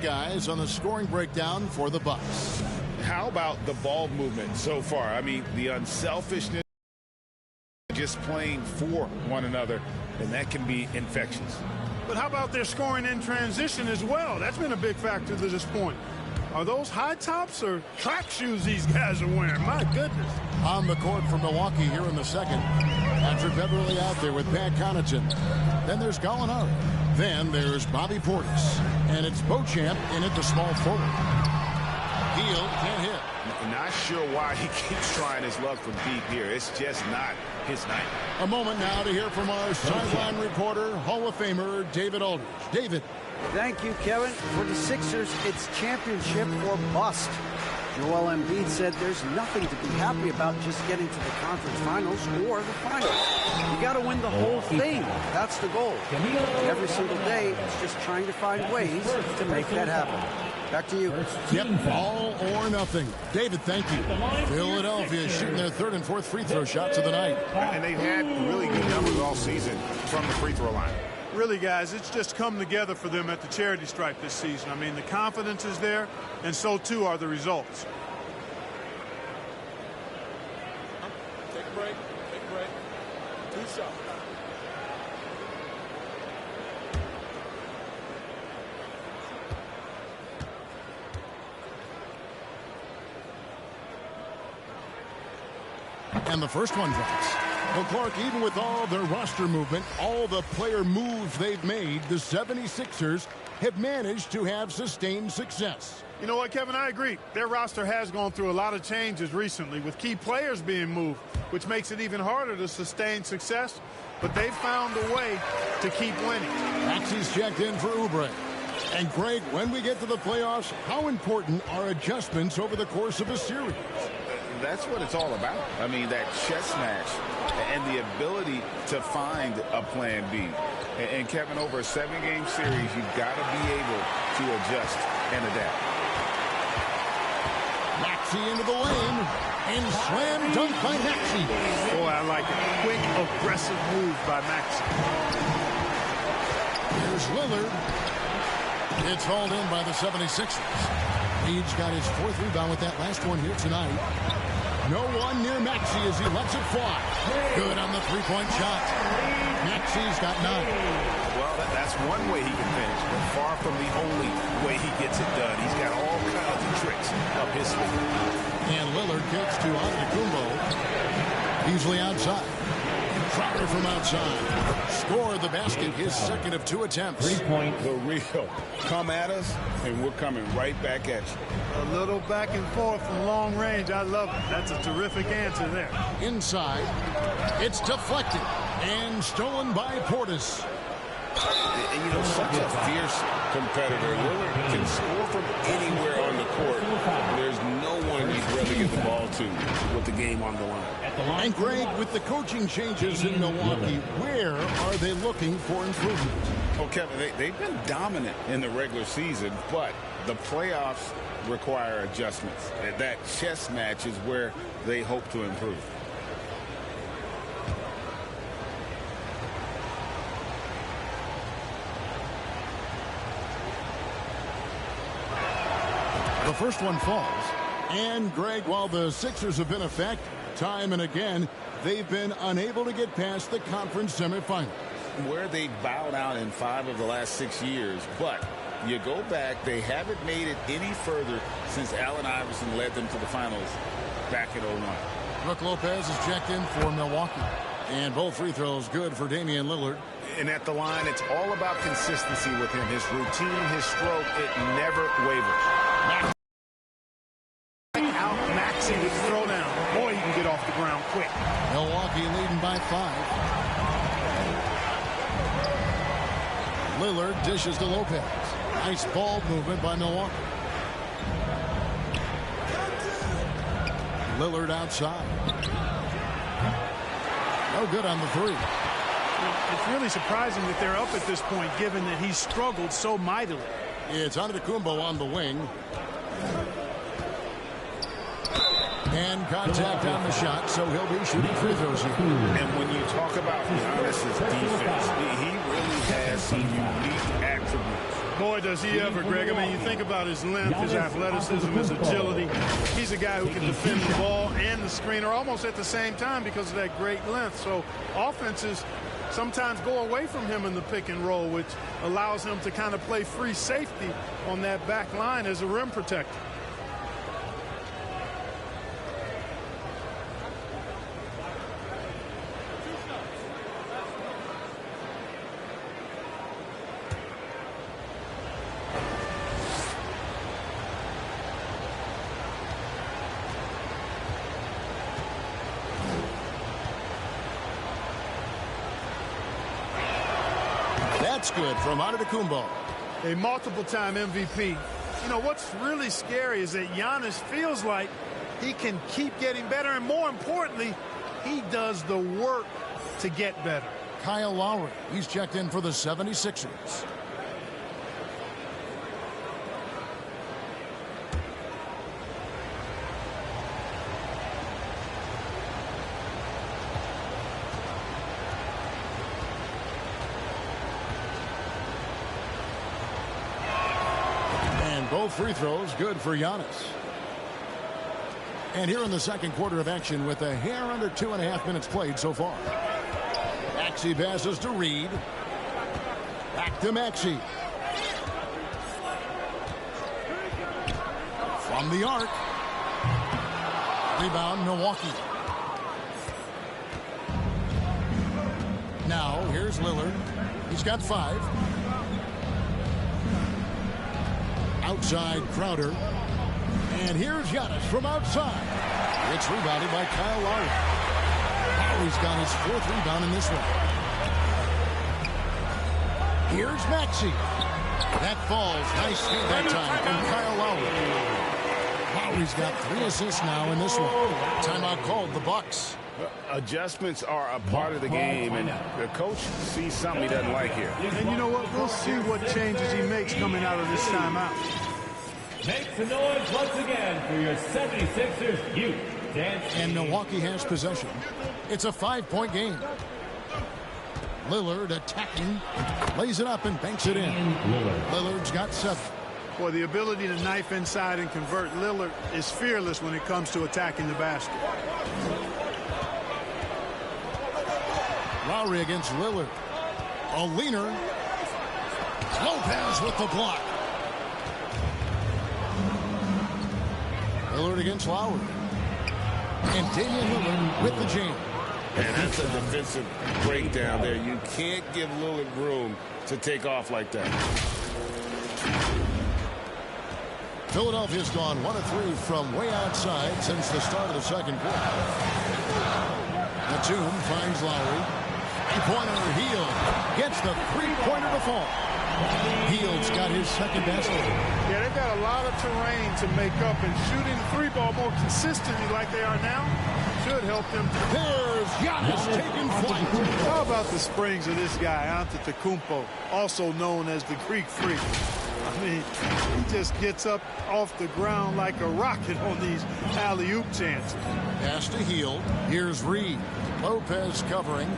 guys on the scoring breakdown for the Bucks. How about the ball movement so far? I mean, the unselfishness, just playing for one another, and that can be infectious. But how about their scoring in transition as well? That's been a big factor to this point. Are those high tops or track shoes these guys are wearing? My goodness. On the court for Milwaukee here in the second. Patrick Beverly out there with Pat Connaughton. Then there's Gallinari. Then there's Bobby Portis. And it's Beauchamp in at the small forward. Hield can't hit. Not sure why he keeps trying his luck from deep here. It's just not his night. A moment now to hear from our sideline reporter, Hall of Famer David Aldridge. David. Thank you, Kevin. For the Sixers, it's championship or bust. Joel Embiid said there's nothing to be happy about just getting to the conference finals or the finals. You got to win the whole thing. That's the goal. And every single day, it's just trying to find ways to make that happen. Back to you. Yep, all or nothing. David, thank you. Philadelphia shooting their third and fourth free throw shots of the night. And they've had really good numbers all season from the free throw line. Really, guys, it's just come together for them at the charity stripe this season. I mean, the confidence is there, and so too are the results. Take a break. Take a break. 2 shots. And the first one drops. Well, Clark, even with all their roster movement, all the player moves they've made, the 76ers have managed to have sustained success. You know what, Kevin? I agree. Their roster has gone through a lot of changes recently with key players being moved, which makes it even harder to sustain success. But they've found a way to keep winning. Maxi's checked in for Oubre. And, Greg, when we get to the playoffs, how important are adjustments over the course of a series? That's what it's all about. I mean, that chess match and the ability to find a plan B. And Kevin, over a 7-game series, you've got to be able to adjust and adapt. Maxey into the lane. And slam dunk by Maxey. Boy, I like it. Quick, aggressive move by Maxey. Here's Lillard. It's hauled in by the 76ers. Reed's got his 4th rebound with that last one here tonight. No one near Maxey as he lets it fly. Good on the three-point shot. Maxey's got 9. Well, that's one way he can finish, but far from the only way he gets it done. He's got all kinds of tricks up his sleeve. And Lillard kicks to Antetokounmpo. Easily outside. Crowder from outside. Scored the basket, his second of 2 attempts. 3-point. The real. Come at us, and we're coming right back at you. A little back and forth from long range. I love it. That's a terrific answer there. Inside. It's deflected and stolen by Portis. And, you know, such a fierce competitor. Lillard can score from anywhere on the court. There's no one he'd rather get the ball to with the game on the line. And, Greg, with the coaching changes in Milwaukee, where are they looking for improvement? Oh, Kevin, they've been dominant in the regular season, but the playoffs require adjustments. That chess match is where they hope to improve. The first one falls. And, Greg, while the Sixers have been effective time and again, they've been unable to get past the conference semifinals. Where they bowed out in 5 of the last 6 years, but you go back, they haven't made it any further since Allen Iverson led them to the finals back in 01. Brook Lopez is checked in for Milwaukee. And both free throws good for Damian Lillard. And at the line, it's all about consistency with him. His routine, his stroke, it never wavers. Out Maxey with the throw down. Boy, he can get off the ground quick. Milwaukee leading by 5. Lillard dishes to Lopez. Nice ball movement by Milwaukee. Lillard outside. No good on the 3. It's really surprising that they're up at this point, given that he's struggled so mightily. It's Antetokounmpo on the wing. And contact on the shot, so he'll be shooting free throws here. And when you talk about Giannis's defense, he really has some unique attributes. Boy, does he ever, Greg. I mean, you think about his length, his athleticism, his agility. He's a guy who can defend the ball and the screener almost at the same time because of that great length. So offenses sometimes go away from him in the pick and roll, which allows him to kind of play free safety on that back line as a rim protector. That's good from Antetokounmpo. A multiple-time MVP. You know, what's really scary is that Giannis feels like he can keep getting better, and more importantly, he does the work to get better. Kyle Lowry, he's checked in for the 76ers. Both free throws good for Giannis. And here in the second quarter of action with a hair under 2.5 minutes played so far. Maxey passes to Reed. Back to Maxey. From the arc. Rebound Milwaukee. Now here's Lillard. He's got 5. Outside Crowder. And here's Giannis from outside. It's rebounded by Kyle Lowry. Lowry's got his 4th rebound in this one. Here's Maxey. That falls. Nice speed that time from Kyle Lowry. Lowry's got 3 assists now in this one. Timeout called, the Bucks. Adjustments are a part of the game, and the coach sees something he doesn't like here. And you know what? We'll see what changes he makes coming out of this timeout. Make some noise once again for your 76ers youth dance. And Milwaukee has possession. It's a 5-point game. Lillard attacking, lays it up and banks it in. Lillard's got 7. Boy, the ability to knife inside and convert. Lillard is fearless when it comes to attacking the basket. Lowry against Lillard. A leaner. Lopez with the block. Lillard against Lowry. And Damian Lillard with the jam. And that's a defensive breakdown there. You can't give Lillard room to take off like that. Philadelphia's gone 1 of 3 from way outside since the start of the second quarter. Batum finds Lowry. Three-pointer, Hield gets the three-pointer to fall. Hield's got his second basket. Yeah, they've got a lot of terrain to make up, and shooting the 3-ball more consistently like they are now should help them. There's Giannis taking flight. How about the springs of this guy, Antetokounmpo, also known as the Greek Freak? I mean, he just gets up off the ground like a rocket on these alley-oop chances. Pass to Hield. Here's Reed. Lopez covering.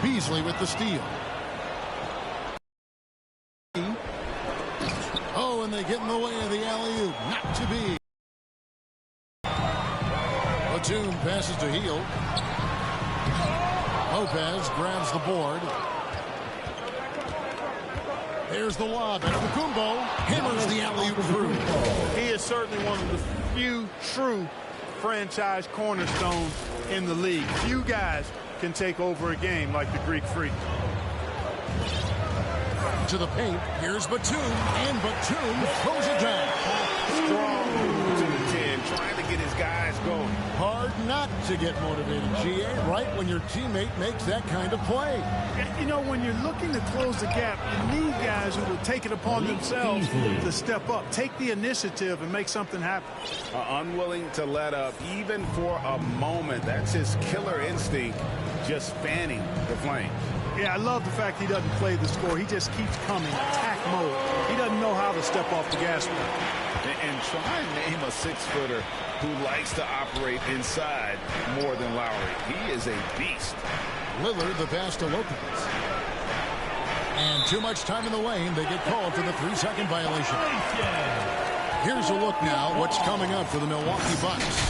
Beasley with the steal. Oh, and they get in the way of the alley-oop. Not to be. Batum passes to Hield. Lopez grabs the board. There's the lob. Antetokounmpo hammers the alley-oop through. He is certainly one of the few true franchise cornerstones in the league. Few guys can take over a game like the Greek Freak. To the paint. Here's Batum, and Batum throws it down. Strong move to the 10, trying to get his guys going. Hard not to get motivated, GA, right when your teammate makes that kind of play. You know, when you're looking to close the gap, you need guys who will take it upon themselves to step up, take the initiative, and make something happen. Unwilling to let up, even for a moment. That's his killer instinct, just fanning the flames. Yeah, I love the fact he doesn't play the score. He just keeps coming, attack mode. He doesn't know how to step off the gas pedal. And try and name a 6-footer who likes to operate inside more than Lowry. He is a beast. Lillard, the pass to Lopez. And too much time in the lane. They get called for the 3-second violation. Here's a look now what's coming up for the Milwaukee Bucks.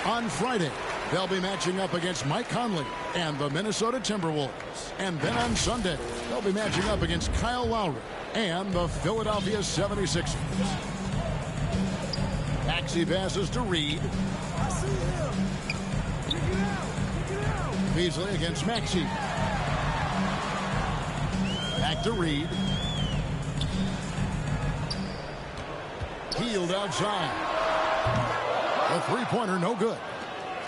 On Friday, they'll be matching up against Mike Conley and the Minnesota Timberwolves. And then on Sunday, they'll be matching up against Kyle Lowry and the Philadelphia 76ers. Maxey passes to Reed. Beasley against Maxey. Back to Reed. Healed outside. A three-pointer, no good.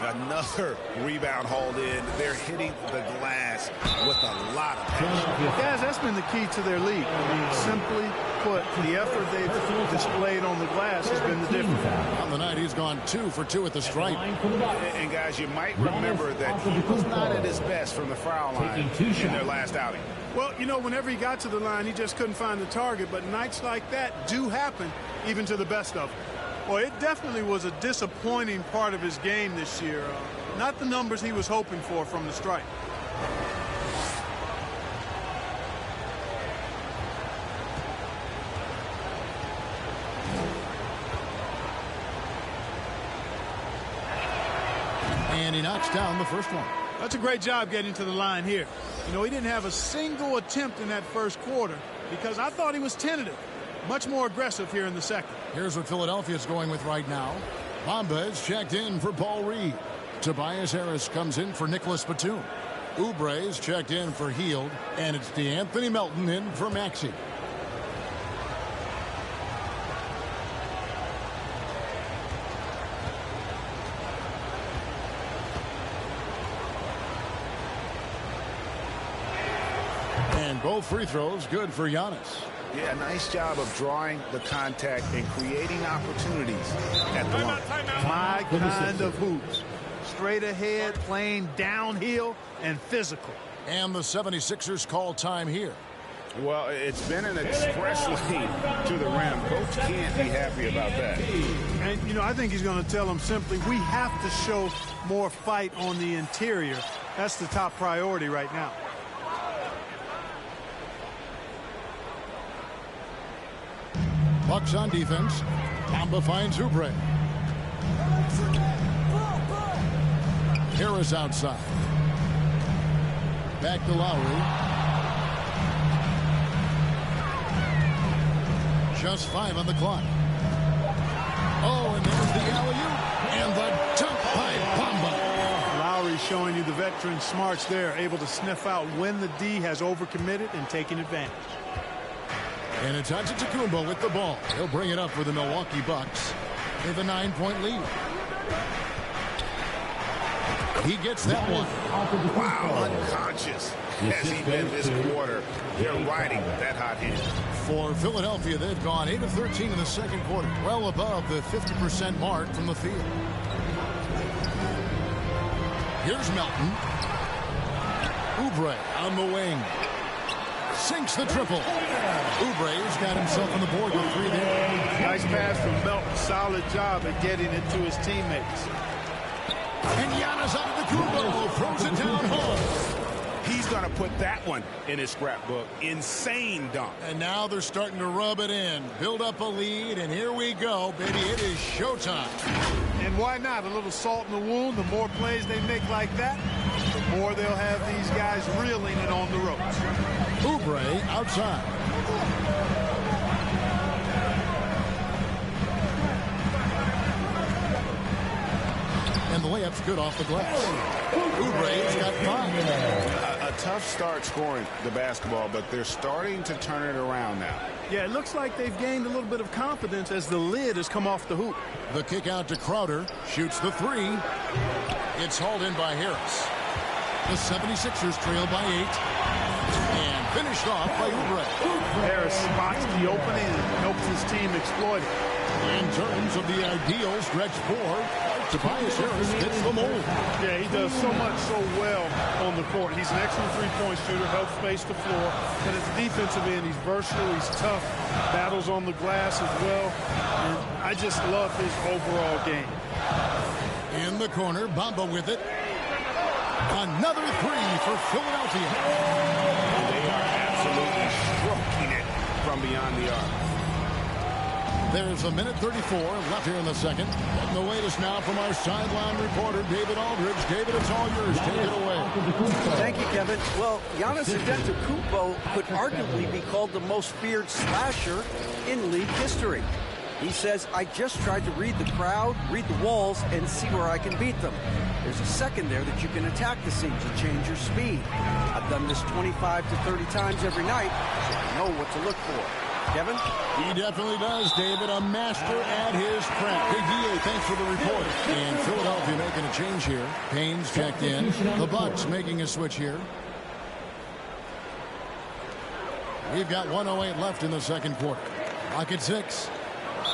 Another rebound hauled in. They're hitting the glass with a lot of passion. Guys, that's been the key to their league. I mean, simply put, the effort they've displayed on the glass has been the difference. On the night, he's gone 2 for 2 at the stripe. And guys, you might remember that he was not at his best from the foul line in their last outing. Well, you know, whenever he got to the line, he just couldn't find the target. But nights like that do happen, even to the best of them. Well, it definitely was a disappointing part of his game this year. Not the numbers he was hoping for from the stripe. And he knocks down the first one. That's a great job getting to the line here. You know, he didn't have a single attempt in that first quarter because I thought he was tentative. Much more aggressive here in the second. Here's what Philadelphia's going with right now. Bamba is checked in for Paul Reed. Tobias Harris comes in for Nicholas Batum. Oubre is checked in for Hield. And it's DeAnthony Melton in for Maxey. And both free throws good for Giannis. Yeah, nice job of drawing the contact and creating opportunities at the line. My kind of hoops. Straight ahead, playing downhill, and physical. And the 76ers call time here. Well, it's been an express lane to the rim. Coach can't be happy about that. And, you know, I think he's going to tell them simply, we have to show more fight on the interior. That's the top priority right now. Bucks on defense. Bamba finds Oubre. Harris outside. Back to Lowry. Just 5 on the clock. Oh, and there's the alley-oop. And the dunk by Bamba. Lowry showing you the veteran smarts there, able to sniff out when the D has overcommitted and taking advantage. And it's Antetokounmpo with the ball. He'll bring it up for the Milwaukee Bucks. They have a 9-point lead. He gets that one. Wow, unconscious has he been this quarter. They're riding that hot hand. For Philadelphia, they've gone 8 of 13 in the second quarter, well above the 50% mark from the field. Here's Melton. Oubre on the wing. Sinks the triple. Oubre's got himself on the board with 3 there. Nice pass from Melton. Solid job at getting it to his teammates. And Giannis Antetokounmpo throws it down home. He's going to put that one in his scrapbook. Insane dunk. And now they're starting to rub it in. Build up a lead, and here we go, baby. It is showtime. And why not? A little salt in the wound. The more plays they make like that, the more they'll have these guys reeling and on the ropes. Oubre outside. And the layup's good off the glass. Oubre's got 5. A tough start scoring the basketball, but they're starting to turn it around now. Yeah, it looks like they've gained a little bit of confidence as the lid has come off the hoop. The kick out to Crowder. Shoots the 3. It's hauled in by Harris. The 76ers trail by 8. And finished off by Oubre. Harris spots the opening and helps his team exploit it. In terms of the ideal stretch 4, Tobias Harris fits the mold. Yeah, he does so much so well on the court. He's an excellent three-point shooter, helps space the floor. But at the defensive end, he's versatile, he's tough, battles on the glass as well. And I just love his overall game. In the corner, Bamba with it. Another 3 for Philadelphia. They are absolutely from beyond the arc. There's a minute 34 left here in the second. And the latest now from our sideline reporter, David Aldridge. David, it's all yours. Take it away. Thank you, Kevin. Well, Giannis Antetokounmpo could arguably be called the most feared slasher in league history. He says, I just tried to read the crowd, read the walls, and see where I can beat them. There's a second there that you can attack the seams and change your speed. I've done this 25 to 30 times every night, so I know what to look for. Kevin? He definitely does, David. A master at his craft. Big DA, thanks for the report. And Philadelphia making a change here. Payne's checked in. The Bucks making a switch here. We've got 1:08 left in the second quarter. Clock at 6.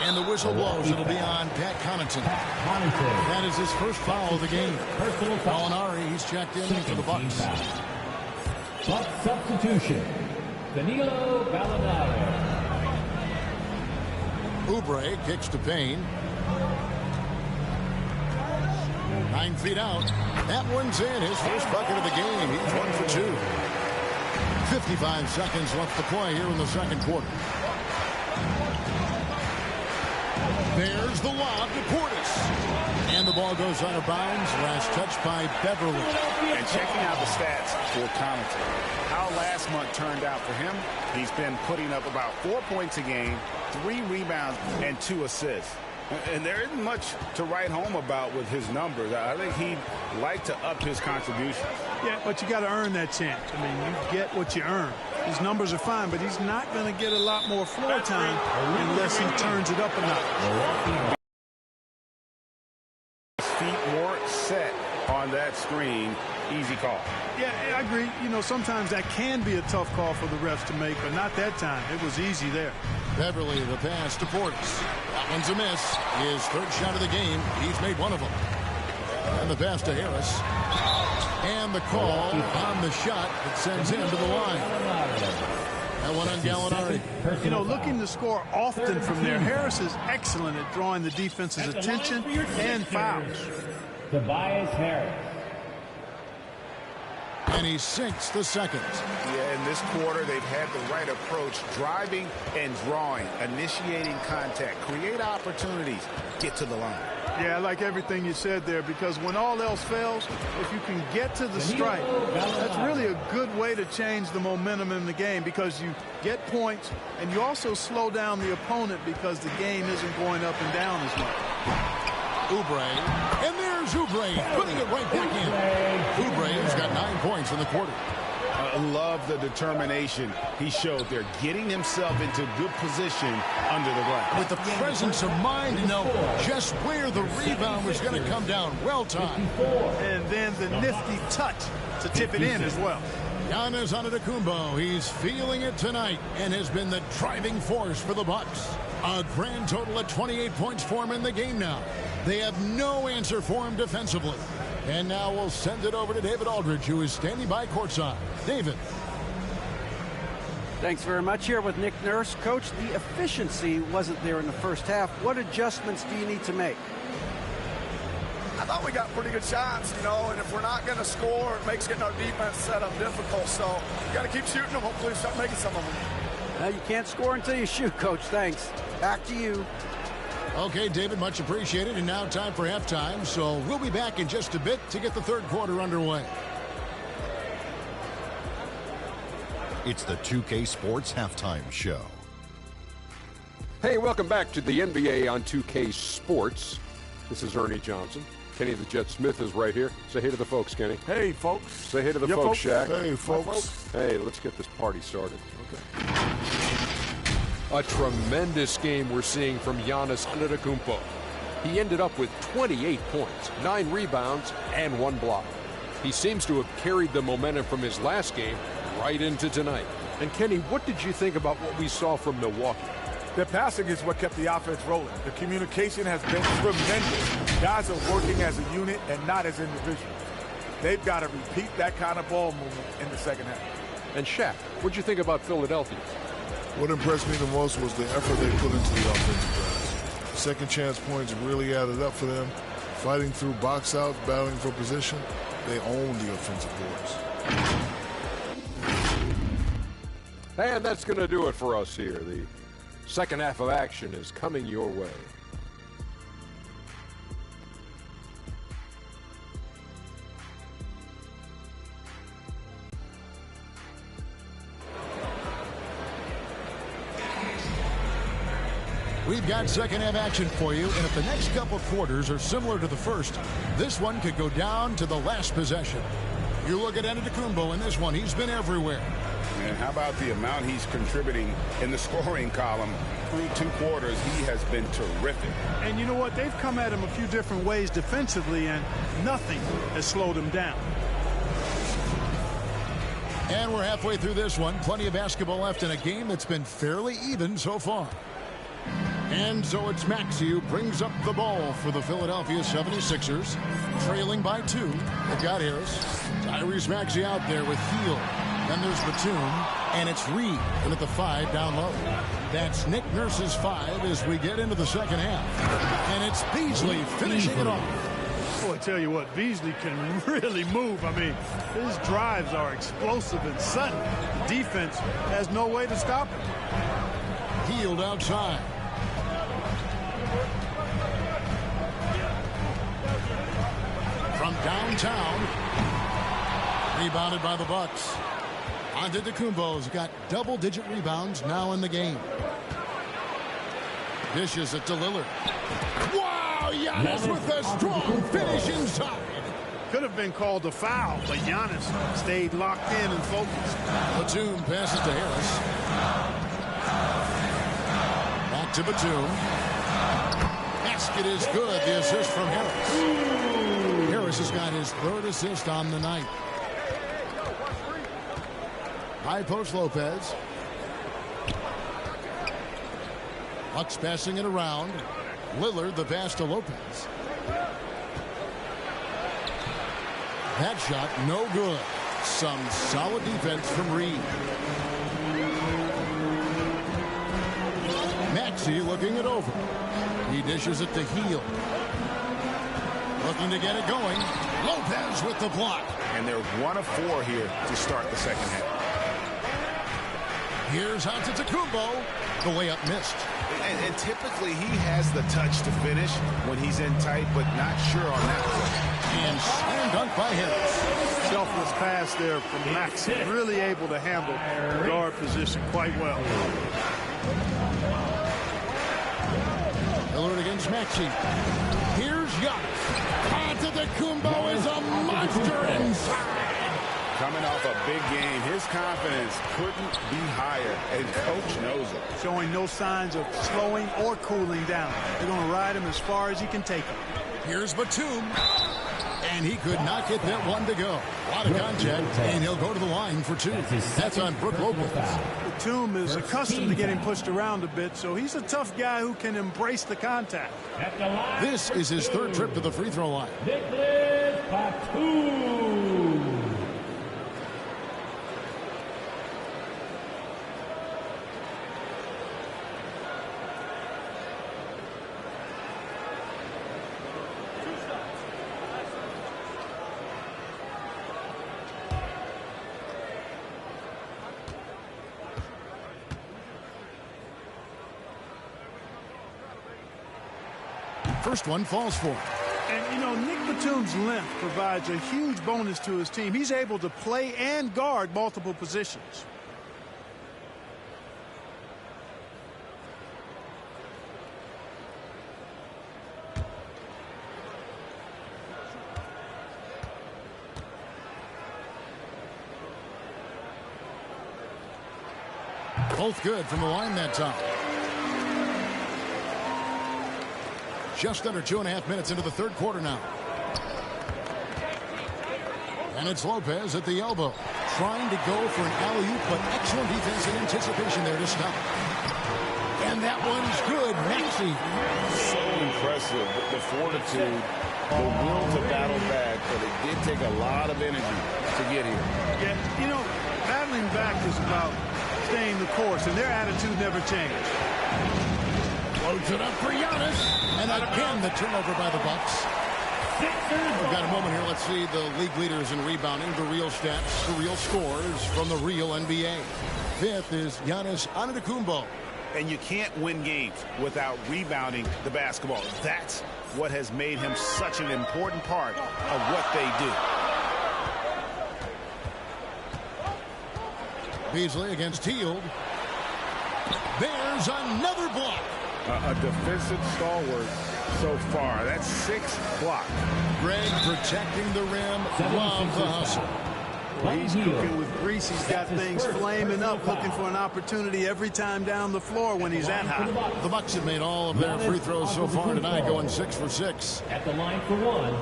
And the whistle blows. It'll be on Pat Connaughton. That is his first foul of the game. Gallinari, he's checked in for the Bucks. Bucks substitution. Danilo Gallinari. Oubre kicks to Payne. 9 feet out. That one's in. His first bucket of the game. He's 1 for 2. 55 seconds left to play here in the second quarter. There's the lob to Portis. And the ball goes out of bounds. Last touch by Beverly. And checking out the stats for Connaughton. How last month turned out for him, he's been putting up about 4 points a game, 3 rebounds, and 2 assists. And there isn't much to write home about with his numbers. I think he'd like to up his contributions. Yeah, but you got to earn that chance. I mean, you get what you earn. His numbers are fine, but he's not going to get a lot more floor time unless he turns it up a notch. His feet more set on that screen. Easy call. Yeah, I agree. You know, sometimes that can be a tough call for the refs to make, but not that time. It was easy there. Beverly, the pass to Portis. That one's a miss. His third shot of the game. He's made one of them. And the pass to Harris. And the call on the shot that sends him to the line. That one on Gallinari. You know, looking to score often from there. Harris is excellent at drawing the defense's attention and fouls. Tobias Harris. And he sinks the second. Yeah, in this quarter, they've had the right approach. Driving and drawing. Initiating contact. Create opportunities. Get to the line. Yeah, I like everything you said there, because when all else fails, if you can get to the stripe, that's really a good way to change the momentum in the game, because you get points and you also slow down the opponent because the game isn't going up and down as much. Oubre. And there's Oubre putting it right back in. Oubre has got 9 points in the quarter. I love the determination he showed there, getting himself into good position under the glass. With the presence of mind to know just where the rebound was going to come down. Well timed. And then the nifty touch to tip it in as well. Giannis Antetokounmpo, he's feeling it tonight and has been the driving force for the Bucks. A grand total of 28 points for him in the game now. They have no answer for him defensively. And now we'll send it over to David Aldridge, who is standing by courtside. David. Thanks very much. Here with Nick Nurse. Coach, the efficiency wasn't there in the first half. What adjustments do you need to make? I thought we got pretty good shots, you know, and if we're not going to score, it makes getting our defense set up difficult. So you got to keep shooting them. Hopefully start making some of them. You can't score until you shoot, Coach. Thanks. Back to you. Okay, David, much appreciated. And now time for halftime. So we'll be back in just a bit to get the third quarter underway. It's the 2K Sports Halftime Show. Hey, welcome back to the NBA on 2K Sports. This is Ernie Johnson. Kenny the Jet Smith is right here. Say hey to the folks, Kenny. Hey, folks. Say hey to the folks, Shaq. Hey, folks. Hey, let's get this party started. Okay. A tremendous game we're seeing from Giannis Antetokounmpo. He ended up with 28 points, 9 rebounds, and 1 block. He seems to have carried the momentum from his last game right into tonight. And Kenny, what did you think about what we saw from Milwaukee? Their passing is what kept the offense rolling. The communication has been tremendous. Guys are working as a unit and not as individuals. They've got to repeat that kind of ball movement in the second half. And Shaq, what'd you think about Philadelphia? What impressed me the most was the effort they put into the offensive glass. Second chance points really added up for them. Fighting through box outs, battling for position, they own the offensive boards. And that's going to do it for us here. The second half of action is coming your way. We've got second half action for you, and if the next couple quarters are similar to the first, this one could go down to the last possession. You look at Antetokounmpo in this one, he's been everywhere. And how about the amount he's contributing in the scoring column through 2 quarters? He has been terrific. And you know what? They've come at him a few different ways defensively, and nothing has slowed him down. And we're halfway through this one. Plenty of basketball left in a game that's been fairly even so far. And so it's Maxey who brings up the ball for the Philadelphia 76ers. Trailing by 2. They've got Harris. Tyrese Maxey out there with Hield. Then there's Batum. And it's Reed in at the 5 down low. That's Nick Nurse's 5 as we get into the second half. And it's Beasley finishing it off. Boy, I tell you what, Beasley can really move. I mean, his drives are explosive and sudden. The defense has no way to stop him. Hield outside. From downtown. Rebounded by the Bucks. Antetokounmpo's got double-digit rebounds now in the game. Dishes it to Lillard. Wow! Giannis with a strong finish inside. Could have been called a foul, but Giannis stayed locked in and focused. Batum passes to Harris. Back to Batum. Basket is good. The assist from Harris. Harris has got his 3rd assist on the night. High post Lopez. Bucks passing it around. Lillard the pass to Lopez. That shot no good. Some solid defense from Reed. Maxey looking it over. He dishes it to Hield. Looking to get it going. Lopez with the block. And they're 1 of 4 here to start the second half. Here's Antetokounmpo. The layup missed. And typically he has the touch to finish when he's in tight, but not sure on that play. And slam dunk by Harris. Selfless pass there from Maxey. Really able to handle the guard position quite well. Lillard against Maxey. Here's Giannis. Antetokounmpo is a monster inside. Coming off a big game, his confidence couldn't be higher, and coach knows it. Showing no signs of slowing or cooling down. They're going to ride him as far as he can take him. Here's Batum. And he could not get that one to go. A lot of contact, and he'll go to the line for 2. That's on Brook Lopez. Batum is accustomed to getting pushed around a bit, so he's a tough guy who can embrace the contact. This is his 3rd trip to the free throw line. First one falls for him. And, you know, Nick Batum's length provides a huge bonus to his team. He's able to play and guard multiple positions. Both good from the line that time. Just under 2.5 minutes into the 3rd quarter now. And it's Lopez at the elbow. Trying to go for an alley-oop, but excellent defense and anticipation there to stop. And that one's good. Maxey. So impressive. The fortitude, the will to battle back, but it did take a lot of energy to get here. Yeah, you know, battling back is about staying the course, and their attitude never changed. Loads it up for Giannis. And again, the turnover by the Bucks. We've got a moment here. Let's see the league leaders in rebounding, the real stats, the real scores from the real NBA. Fifth is Giannis Antetokounmpo. And you can't win games without rebounding the basketball. That's what has made him such an important part of what they do. Beasley against Hield. There's another block. A defensive stalwart so far. That's 6 blocks. Greg protecting the rim. Love the hustle. Well, he's cooking with grease. He's got things flaming up, looking for an opportunity every time down the floor when he's that hot. The Bucks have made all of their free throws so far tonight, going 6 for 6. At the line for one.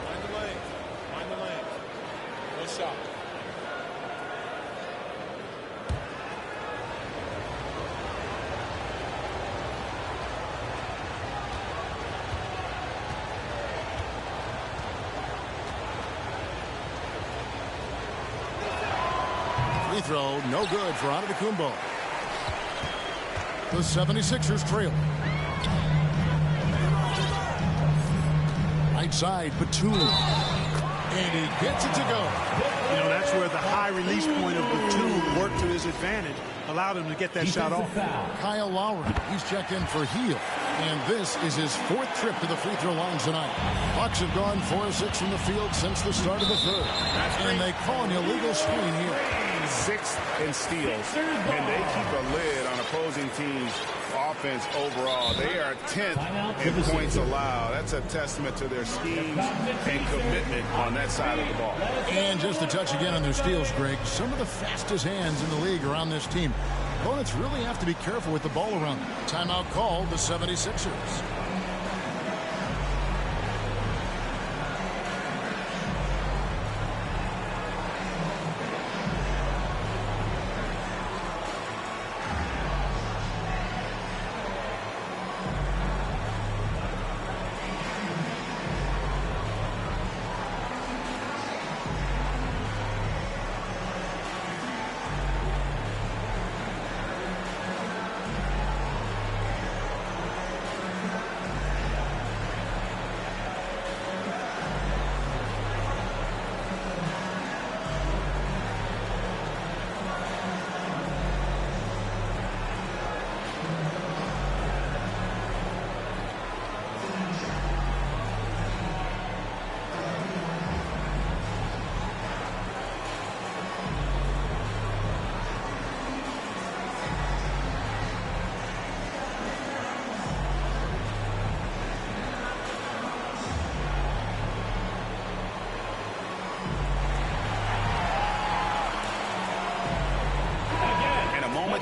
Find the lane. No shot. Free throw, no good for Antetokounmpo. The 76ers trail. Right side, Batum. And he gets it to go. You know, that's where the high release point of Batum worked to his advantage, allowed him to get that shot off. Kyle Lowry, he's checked in for Hield. And this is his 4th trip to the free throw line tonight. Bucks have gone 4 of 6 from the field since the start of the third. And they call an illegal screen here. 6th in steals, and they keep a lid on opposing teams' offense overall. They are 10th in points allowed. That's a testament to their schemes and commitment on that side of the ball. And just to touch again on their steals, Greg, some of the fastest hands in the league are on this team. Opponents really have to be careful with the ball around them. Timeout called the 76ers.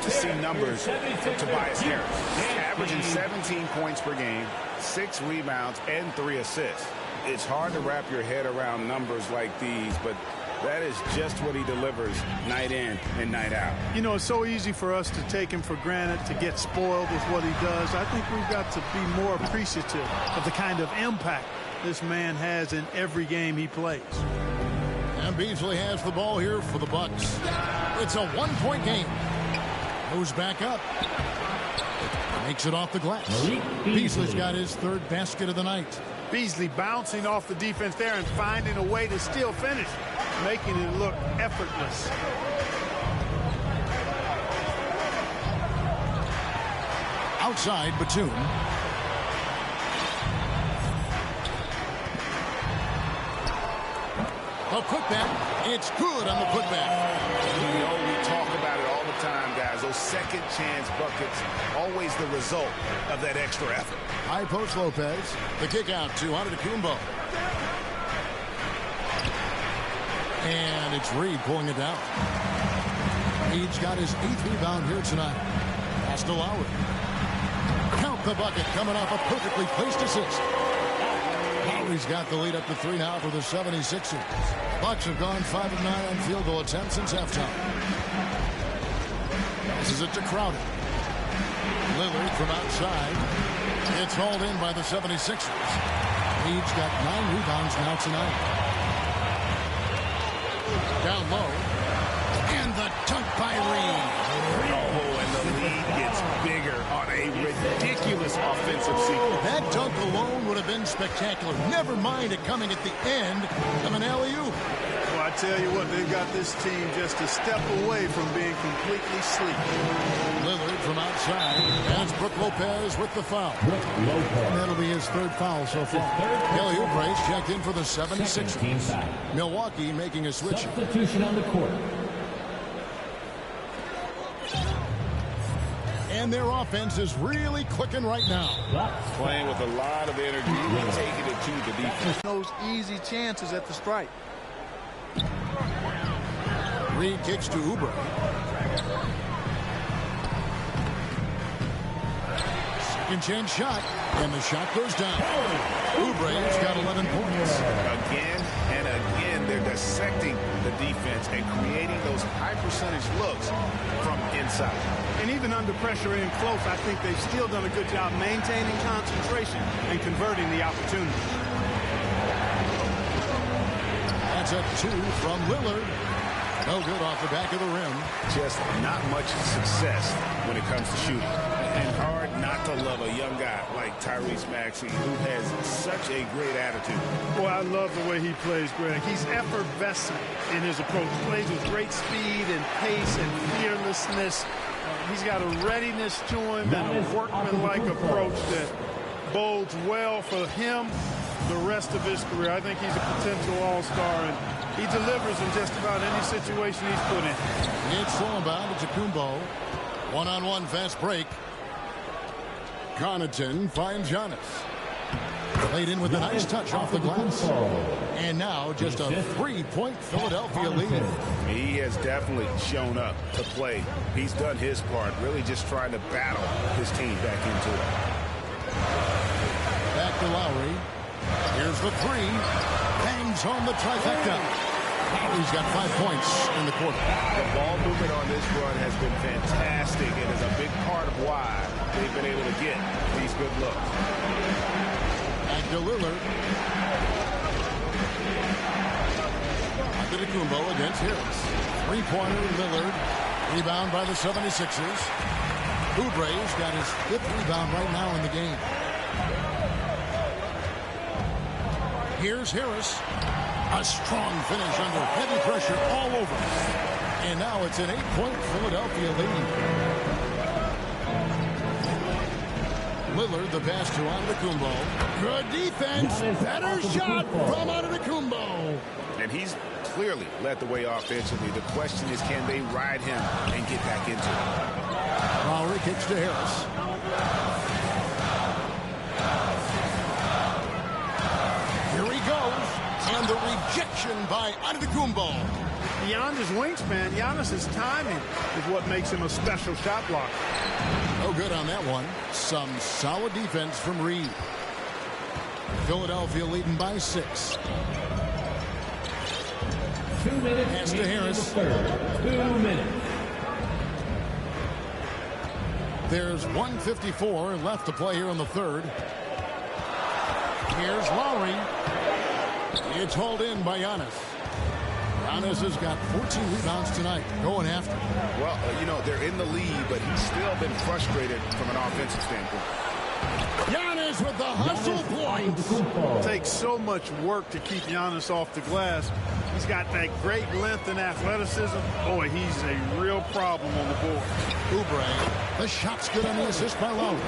To see numbers from Tobias Harris. Averaging 17 points per game, 6 rebounds, and 3 assists. It's hard to wrap your head around numbers like these, but that is just what he delivers night in and night out. You know, it's so easy for us to take him for granted, to get spoiled with what he does. I think we've got to be more appreciative of the kind of impact this man has in every game he plays. And Beasley has the ball here for the Bucks. It's a 1-point game. Goes back up. Makes it off the glass. Beasley's got his 3rd basket of the night. Beasley bouncing off the defense there and finding a way to still finish, making it look effortless. Outside, Batum. A putback. It's good on the putback. You know, we talk about it all the time, guys. Those second chance buckets, always the result of that extra effort. High post Lopez. The kick out to Antetokounmpo. And it's Reed pulling it down. Reed's got his 8th rebound here tonight. Pass to Lowry. Count the bucket coming off a perfectly placed assist. Lowry's got the lead up to 3 now for the 76ers. Bucks have gone 5 of 9 on field goal attempts since halftime. This is it to Crowder. Lillard from outside. It's hauled in by the 76ers. Reed's got 9 rebounds now tonight. Down low. And the dunk by Reed. Oh, and the lead gets bigger on a ridiculous offensive sequence. That dunk alone would have been spectacular. Never mind it coming at the end of an alley-oop. Well, I tell you what, they've got this team just a step away from being completely sleep. Lillard from outside. That's Brook Lopez with the foul. And that'll be his third foul so far. Kelly Oubre's checked in for the 76ers. Milwaukee making a switch. Substitution on the court. And their offense is really clicking right now. Playing with a lot of energy and taking it to the defense. Those easy chances at the stripe. Reed kicks to Oubre. Second chance shot, and the shot goes down. Oubre's got 11 points. Again and again, they're dissecting the defense and creating those high percentage looks from inside. And even under pressure in close, I think they've still done a good job maintaining concentration and converting the opportunity. That's a 2 from Lillard. No good off the back of the rim. Just not much success when it comes to shooting. And hard not to love a young guy like Tyrese Maxey, who has such a great attitude. Boy, I love the way he plays, Greg. He's effervescent in his approach. Plays with great speed and pace and fearlessness. He's got a readiness to him and a workmanlike approach that bodes well for him the rest of his career. I think he's a potential all-star, and he delivers in just about any situation he's put in. It's stolen by Antetokounmpo. One-on-one fast break. Connaughton finds Giannis. Played in with a nice touch off the glass. And now just a 3-point Philadelphia lead. He has definitely shown up to play. He's done his part, really just trying to battle his team back into it. Back to Lowry. Here's the 3. Bangs home the trifecta. Lowry's got 5 points in the quarter. The ball movement on this run has been fantastic and is a big part of why they've been able to get these good looks. Back to Lillard. Antetokounmpo against Harris. 3-pointer Lillard. Rebound by the 76ers. Oubre's got his 5th rebound right now in the game. Here's Harris. A strong finish under heavy pressure all over. And now it's an 8-point Philadelphia lead. Lillard, the pass to Antetokounmpo. Good defense. Better shot from Antetokounmpo. And he's clearly led the way offensively. The question is, can they ride him and get back into it? Lowry kicks to Harris. Here he goes. And the rejection by Antetokounmpo. Beyond his wingspan, Giannis's timing is what makes him a special shot blocker. No good on that one. Some solid defense from Reed. Philadelphia leading by 6. 2 minutes. Pass to Harris. 2 minutes. There's 1:54 left to play here in the third. Here's Lowry. It's hauled in by Giannis. Giannis has got 14 rebounds tonight. Going after. Well, you know, they're in the lead, but he's still been frustrated from an offensive standpoint. Giannis with the hustle points. It takes so much work to keep Giannis off the glass. He's got that great length and athleticism. Boy, he's a real problem on the board. Oubre. The shot's good on the assist by Lowry.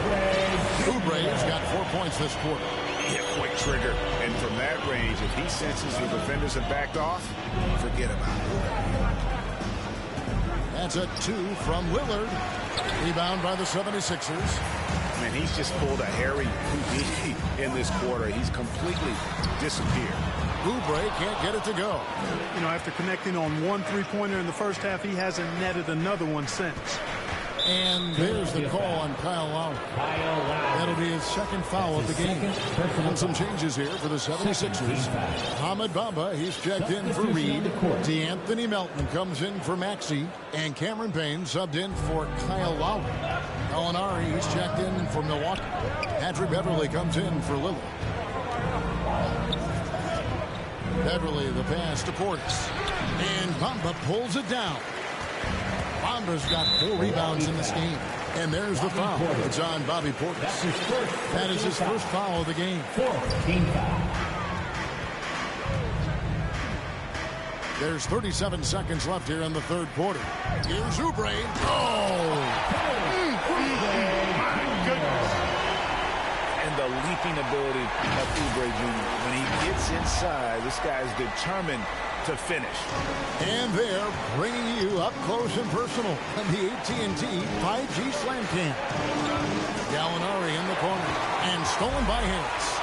Oubre's got 4 points this quarter. Yeah, quick trigger. And from that range, if he senses the defenders have backed off, forget about it. That's a 2 from Lillard. Rebound by the 76ers. Man, he's just pulled a Harry Houdini in this quarter. He's completely disappeared. Oubre can't get it to go. You know, after connecting on 1 3-pointer in the first half, he hasn't netted another one since. And there's the call on Kyle Lowry. That'll be his second foul of the game. And some changes here for the 76ers. Ahmed Bamba, he's checked in for Reed. DeAnthony Melton comes in for Maxey. And Cameron Payne subbed in for Kyle Lowry. Gallinari, he's checked in for Milwaukee. Patrick Beverly comes in for Lillard. Beverly, the pass to Portis. And Bamba pulls it down. Bamba's got 4 rebounds in this game. And there's the foul. It's on Bobby Portis. That is his first foul of the game. 14 foul. There's 37 seconds left here in the third quarter. Here's Oubre. Oh! My goodness. And the leaping ability of Oubre Jr. When he gets inside, this guy's determined to finish. And they're bringing you up close and personal on the AT&T 5G Slam Cam. Gallinari in the corner and stolen by Harris.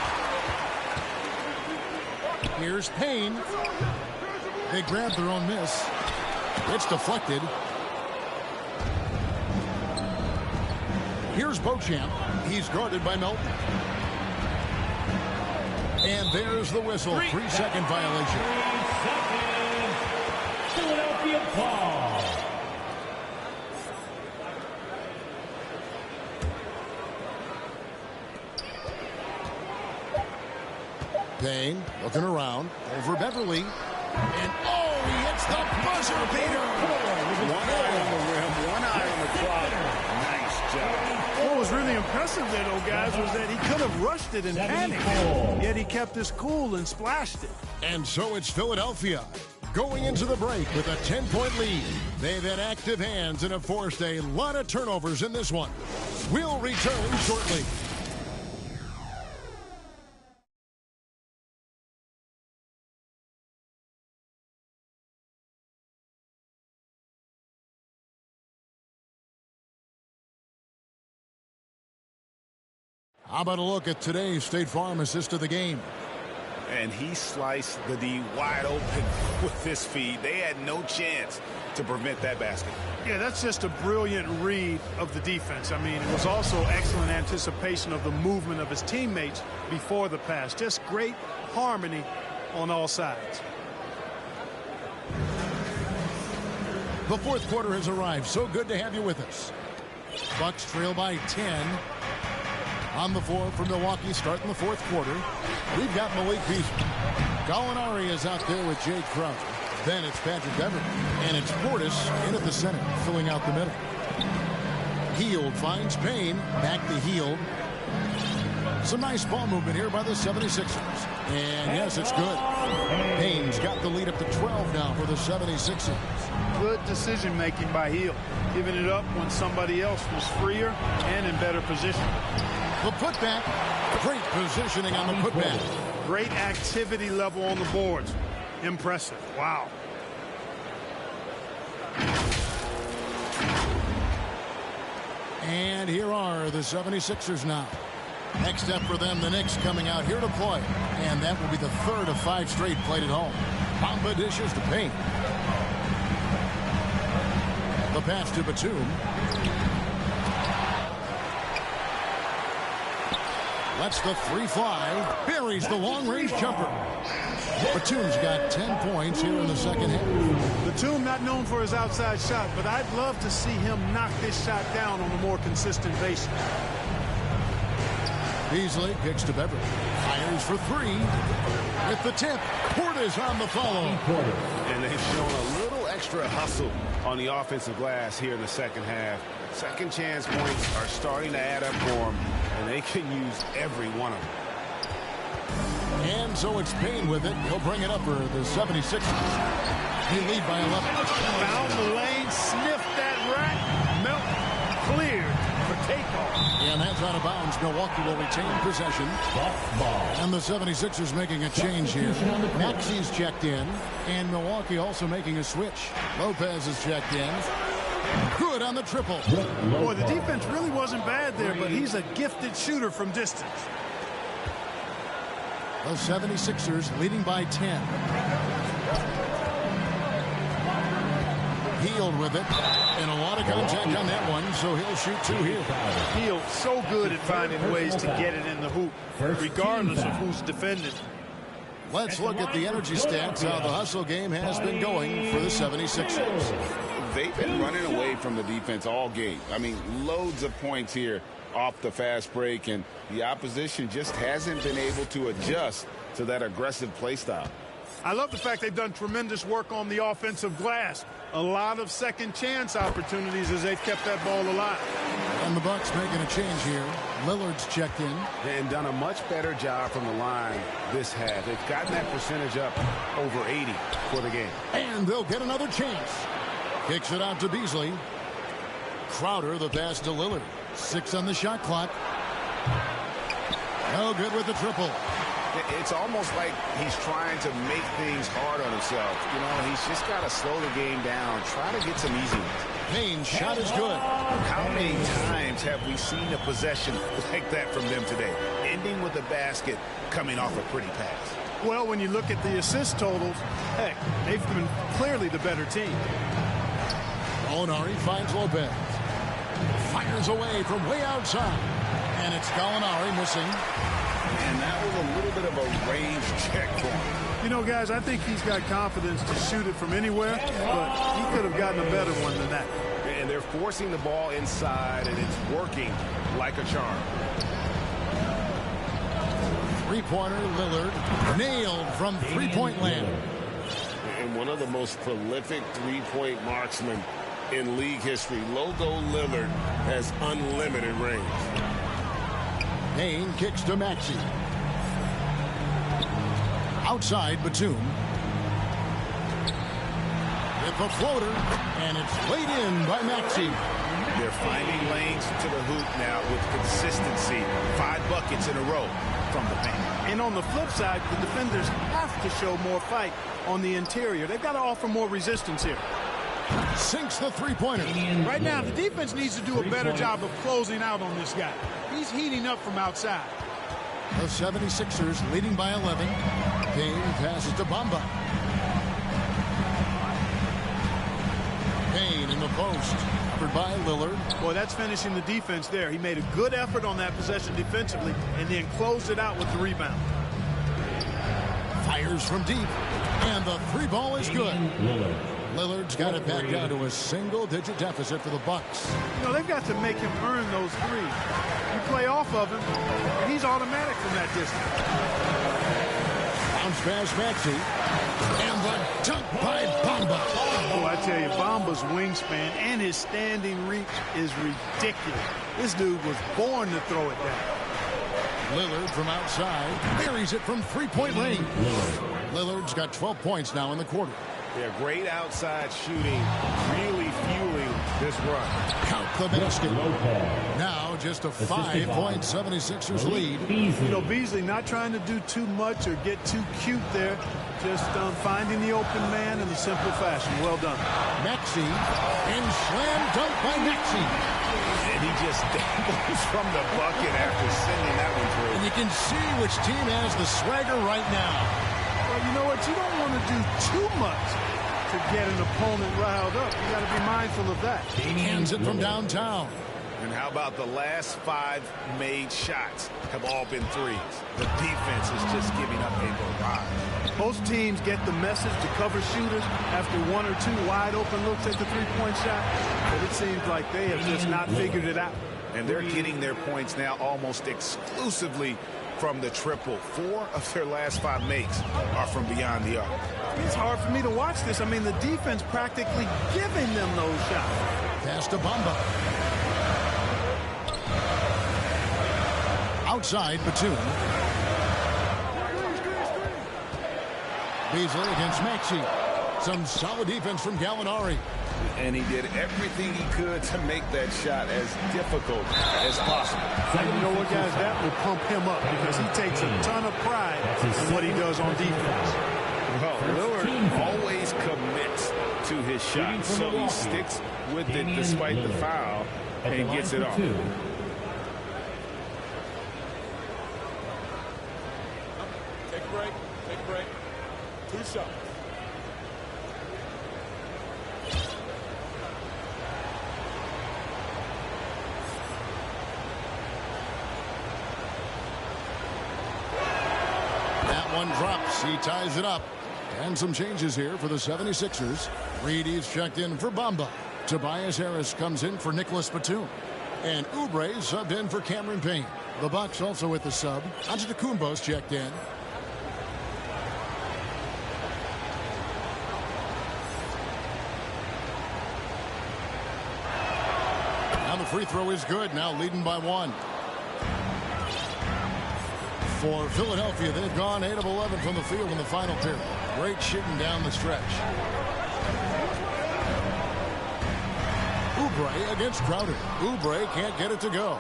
Here's Payne. They grab their own miss. It's deflected. Here's Beauchamp. He's guarded by Melton. And there's the whistle. 3-second violation. 3 seconds. Philadelphia ball. Payne looking around over Beverly. And oh, he hits the buzzer beater. One eye on the rim, one eye on the clock. Nice job. What was really impressive there, though, guys, was that he could have rushed it and panicked. Yet he kept his cool and splashed it. And so it's Philadelphia going into the break with a 10-point lead. They've had active hands and have forced a lot of turnovers in this one. We'll return shortly. How about a look at today's State Farm assist of the game? And he sliced the D wide open with his feed. They had no chance to prevent that basket. Yeah, that's just a brilliant read of the defense. I mean, it was also excellent anticipation of the movement of his teammates before the pass. Just great harmony on all sides. The fourth quarter has arrived. So good to have you with us. Bucks trail by 10. On the floor for Milwaukee starting the fourth quarter. We've got Malik Beasley. Gallinari is out there with Jay Crowder. Then it's Patrick Beverly. And it's Portis in at the center, filling out the middle. Hield finds Payne. Back to Hield. Some nice ball movement here by the 76ers. And yes, it's good. Payne's got the lead up to 12 now for the 76ers. Good decision making by Hield. Giving it up when somebody else was freer and in better position. The putback. Great positioning on the putback. Great activity level on the boards. Impressive. Wow. And here are the 76ers now. Next up for them, the Knicks coming out here to play. And that will be the third of 5 straight played at home. Bamba dishes to Payne. The pass to Batum. Lets the 3 fly. Buries the long-range jumper. Batum's got 10 points here in the second half. Batum not known for his outside shot, but I'd love to see him knock this shot down on a more consistent basis. Beasley kicks to Beverly. Fires for 3. With the tip. Portis on the follow. And they've shown a little extra hustle on the offensive glass here in the second half. Second chance points are starting to add up for them, and they can use every one of them. And so it's Payne with it. He'll bring it up for the 76ers. They lead by 11. Found the lane, sniffed that rack. Melton cleared for takeoff. And that's out of bounds. Milwaukee will retain possession. And the 76ers making a change here. Maxi's checked in. And Milwaukee also making a switch. Lopez is checked in. Good on the triple. Boy, the defense really wasn't bad there, but he's a gifted shooter from distance. The 76ers leading by 10. Hield with it. And a lot of contact on that one, so he'll shoot 2 here. Hield so good at finding ways to get it in the hoop, regardless of who's defending. Let's look at the energy stats, how the hustle game has been going for the 76ers. They've been running away from the defense all game. I mean, loads of points here off the fast break, and the opposition just hasn't been able to adjust to that aggressive play style. I love the fact they've done tremendous work on the offensive glass. A lot of second chance opportunities as they've kept that ball alive. And the Bucks making a change here. Lillard's checked in. And done a much better job from the line this half. They've gotten that percentage up over 80 for the game. And they'll get another chance. Kicks it out to Beasley. Crowder, the pass to Lillard. 6 on the shot clock. No good with the triple. It's almost like he's trying to make things hard on himself. You know, he's just got to slow the game down, try to get some easy ones. Payne's shot is good. How many times have we seen a possession like that from them today? Ending with a basket, coming off a pretty pass. Well, when you look at the assist totals, heck, they've been clearly the better team. Gallinari finds Lopez. Fires away from way outside. And it's Gallinari missing. And that was a little bit of a range check for him. You know, guys, I think he's got confidence to shoot it from anywhere, but he could have gotten a better one than that. And they're forcing the ball inside, and it's working like a charm. Three-pointer, Lillard. Nailed from three-point land. And one of the most prolific three-point marksmen in league history. Logo Lillard has unlimited range. Payne kicks to Maxey. Outside Batum. With the floater, and it's laid in by Maxey. They're finding lanes to the hoop now with consistency. 5 buckets in a row from the paint. And on the flip side, the defenders have to show more fight on the interior. They've got to offer more resistance here. Sinks the three-pointer. Right now, the defense needs to do a better job of closing out on this guy. He's heating up from outside. The 76ers leading by 11. Payne passes to Bamba. Payne in the post. Covered by Lillard. Boy, that's finishing the defense there. He made a good effort on that possession defensively and then closed it out with the rebound. Fires from deep. And the three ball is good. Lillard's got it back down to a single-digit deficit for the Bucks. You know, they've got to make him earn those threes. You play off of him, and he's automatic from that distance. Bounce pass Maxey. And the dunk by Bamba. Oh, I tell you, Bamba's wingspan and his standing reach is ridiculous. This dude was born to throw it down. Lillard from outside. Buries it from three-point range. Lillard's got 12 points now in the quarter. Yeah, great outside shooting, really fueling this run. Count the basket. Now just a 5-point 76ers lead. You know, Beasley not trying to do too much or get too cute there. Just finding the open man in a simple fashion. Well done. Maxey and slam dunk by Maxey. And he just goes from the bucket after sending that one through. And you can see which team has the swagger right now. Well, you know what? You don't want to do too much to get an opponent riled up. You got to be mindful of that. He hands it from downtown. And how about the last 5 made shots have all been threes? The defense is just giving up a barrage. Most teams get the message to cover shooters after 1 or 2 wide open looks at the three-point shot, but it seems like they have just not figured it out. And they're getting their points now almost exclusively from the triple. 4 of their last 5 makes are from beyond the arc. It's hard for me to watch this. I mean, the defense practically giving them those shots. Pass to Bamba. Outside Batum. Beasley against Maxey. Some solid defense from Gallinari. And he did everything he could to make that shot as difficult as possible. You know what, guys? That will pump him up because he takes a ton of pride in what he does on defense. Well, Lillard always commits to his shot, so he sticks with it despite the foul and gets it off. Take a break. Take a break. 2 shots. One drops. He ties it up. And some changes here for the 76ers. Reedy's checked in for Bamba. Tobias Harris comes in for Nicholas Batum. And Oubre subbed in for Cameron Payne. The Bucks also with the sub. Antetokounmpo's checked in. free throw is good. Now leading by 1. For Philadelphia, they've gone 8 of 11 from the field in the final period. Great shooting down the stretch. Oubre against Crowder. Oubre can't get it to go.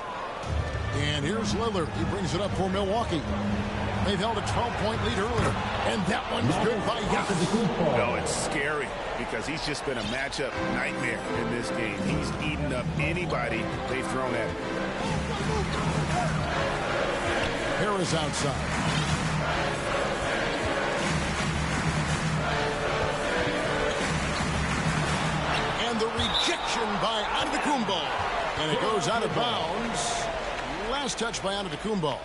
And here's Lillard. He brings it up for Milwaukee. They've held a 12-point lead earlier. And that one's good by Giannis. No, it's scary because he's just been a matchup nightmare in this game. He's eaten up anybody they've thrown at him. Harris outside. And the rejection by Antetokounmpo. And it goes out of bounds. Last touch by Antetokounmpo.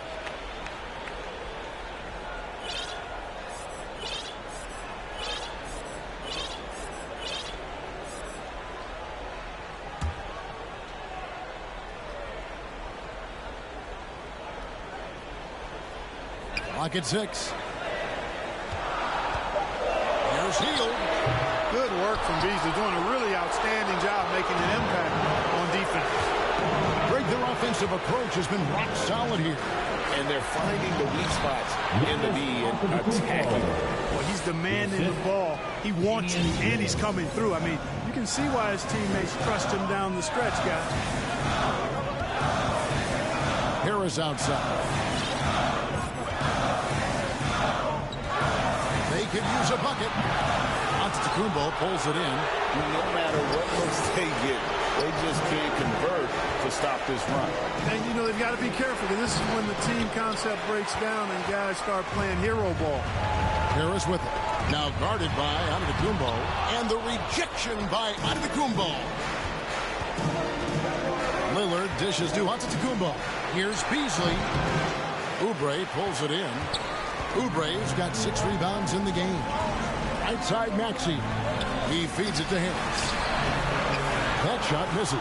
Clock at 6. Here's Hield. Good work from Beasley. Doing a really outstanding job making an impact on defense. Greg, their offensive approach has been rock solid here. And they're finding the weak spots in the D and attacking. Well, he's demanding the ball. He wants it, and he's coming through. I mean, you can see why his teammates trust him down the stretch, guys. Harris outside. They could use a bucket. Antetokounmpo pulls it in. No matter what looks they get, they just can't convert to stop this run. And, you know, they've got to be careful, because this is when the team concept breaks down and guys start playing hero ball. Harris with it. Now guarded by Antetokounmpo. And the rejection by Antetokounmpo. Lillard dishes to Antetokounmpo. Here's Beasley. Oubre pulls it in. Oubre's got 6 rebounds in the game. Right side Maxey. He feeds it to Harris. That shot misses.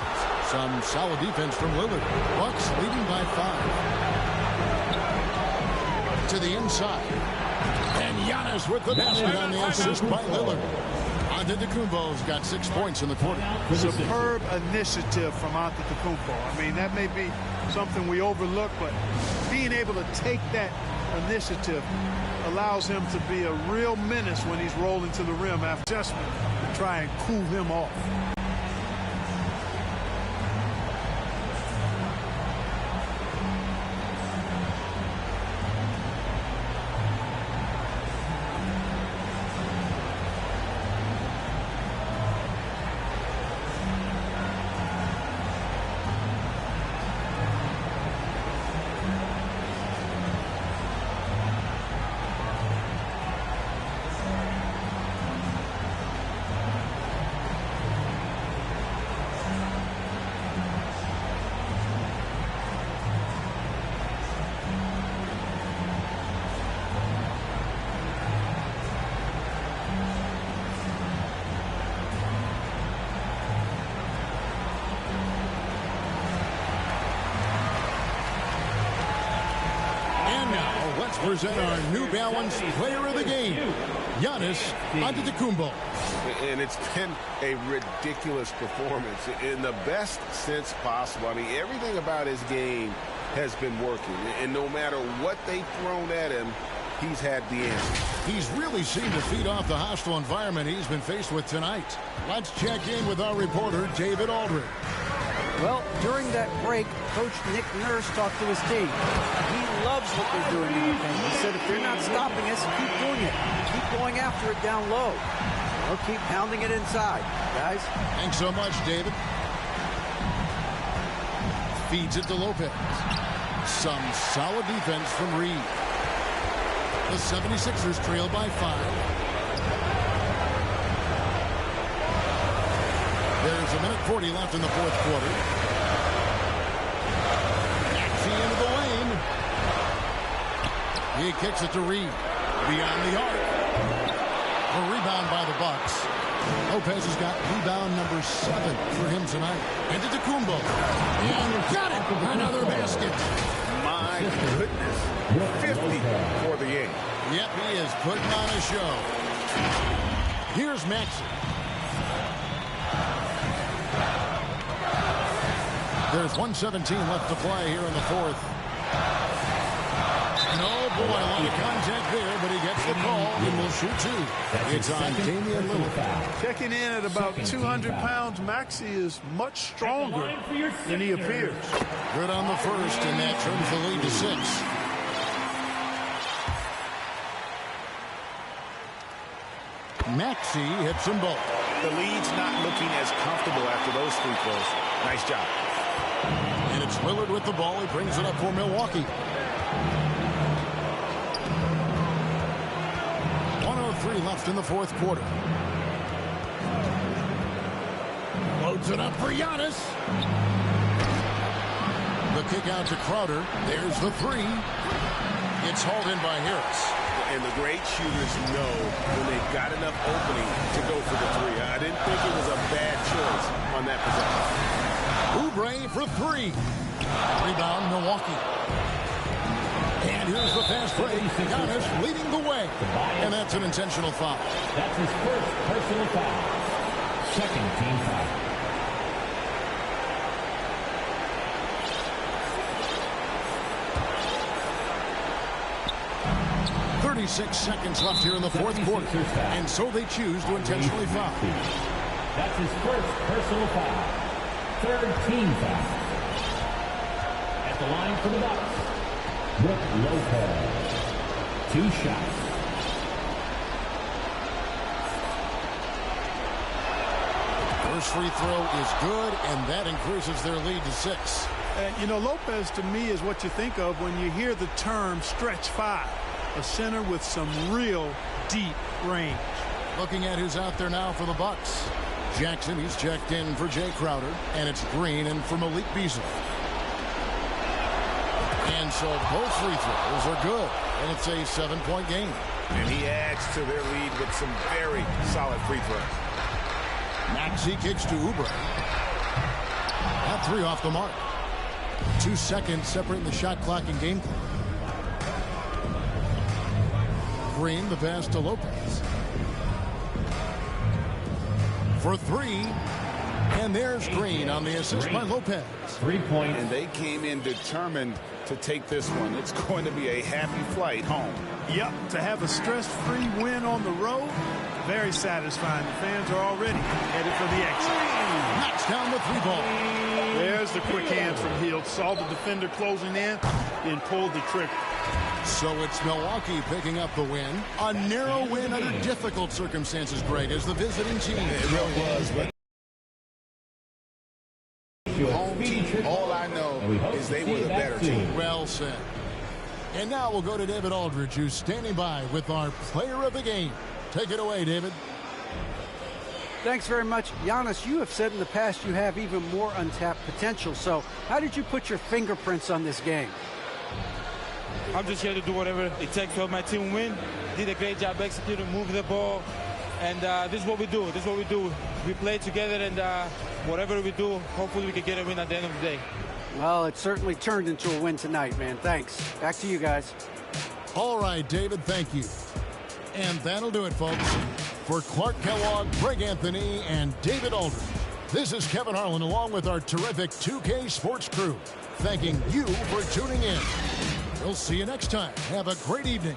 Some solid defense from Lillard. Bucks leading by 5. To the inside. And Giannis with the basket on the assist by Lillard. Antetokounmpo's got 6 points in the quarter. Superb initiative from Antetokounmpo. I mean, that may be something we overlook, but being able to take that initiative allows him to be a real menace when he's rolling to the rim after adjustment to try and cool him off. Present our New Balance Player of the Game, Giannis Antetokounmpo. And it's been a ridiculous performance in the best sense possible. I mean, everything about his game has been working. And no matter what they've thrown at him, he's had the answer. He's really seemed to feed off the hostile environment he's been faced with tonight. Let's check in with our reporter, David Aldridge. Well, during that break, Coach Nick Nurse talked to his team. He loves what they're doing in the paint. He said, if they're not stopping us, keep doing it. Keep going after it down low. They'll keep pounding it inside, guys. Thanks so much, David. Feeds it to Lopez. Some solid defense from Reed. The 76ers trail by 5. There's a minute 40 left in the fourth quarter. Maxey into the lane. He kicks it to Reed. Beyond the arc. A rebound by the Bucks. Lopez has got rebound number 7 for him tonight. Antetokounmpo. And got it. Another basket. My goodness. 50 for the game. Yep, he is putting on a show. Here's Maxey. There's 1:17 left to play here in the fourth. No, boy, a lot of contact there, but he gets the call and will shoot two. It's on Damian Lillard. Checking in at about 200 pounds, Maxey is much stronger than he appears. Good on the first, and that turns the lead to 6. Maxey hits them both. The lead's not looking as comfortable after those free throws. Nice job. And it's Lillard with the ball. He brings it up for Milwaukee. 1:03 left in the fourth quarter. Loads it up for Giannis. The kick out to Crowder. There's the three. It's hauled in by Harris. And the great shooters know when they've got enough opening to go for the three. I didn't think it was a bad choice on that possession. Oubre for three. Rebound, Milwaukee. And here's the fast break. Giannis leading the way. And that's an intentional foul. That's his first personal foul. Second team foul. 36 seconds left here in the fourth quarter. And so they choose to intentionally foul. That's his first personal foul. Third team foul. At the line for the Bucks, Brook Lopez. 2 shots. First free throw is good, and that increases their lead to 6. You know, Lopez to me is what you think of when you hear the term stretch 5. A center with some real deep range. Looking at who's out there now for the Bucks. Jackson, he's checked in for Jay Crowder, and it's Green and for Malik Beasley. And so both free throws are good, and it's a 7-point game. And he adds to their lead with some very solid free throws. Maxey kicks to Oubre. That three off the mark. 2 seconds separating the shot clock and game clock. Green, the pass to Lopez. For three. And there's Green on the assist by Lopez. 3 points. And they came in determined to take this one. It's going to be a happy flight home. Yep, to have a stress-free win on the road, very satisfying. The fans are already headed for the exit. Knocks down the 3-ball. There's the quick hands from Hield. Saw the defender closing in and pulled the trigger. So it's Milwaukee picking up the win. A narrow win under difficult circumstances, Greg, as the visiting team. It really was, but home team, all I know is they were the better team. Well said. And now we'll go to David Aldridge, who's standing by with our player of the game. Take it away, David. Thanks very much. Giannis, you have said in the past you have even more untapped potential. So how did you put your fingerprints on this game? I'm just here to do whatever it takes to help my team win. Did a great job executing, moving the ball. And this is what we do. This is what we do. We play together, and whatever we do, hopefully we can get a win at the end of the day. Well, it certainly turned into a win tonight, man. Thanks. Back to you guys. All right, David, thank you. And that'll do it, folks. For Clark Kellogg, Greg Anthony, and David Aldridge, this is Kevin Harlan along with our terrific 2K Sports crew, thanking you for tuning in. We'll see you next time. Have a great evening.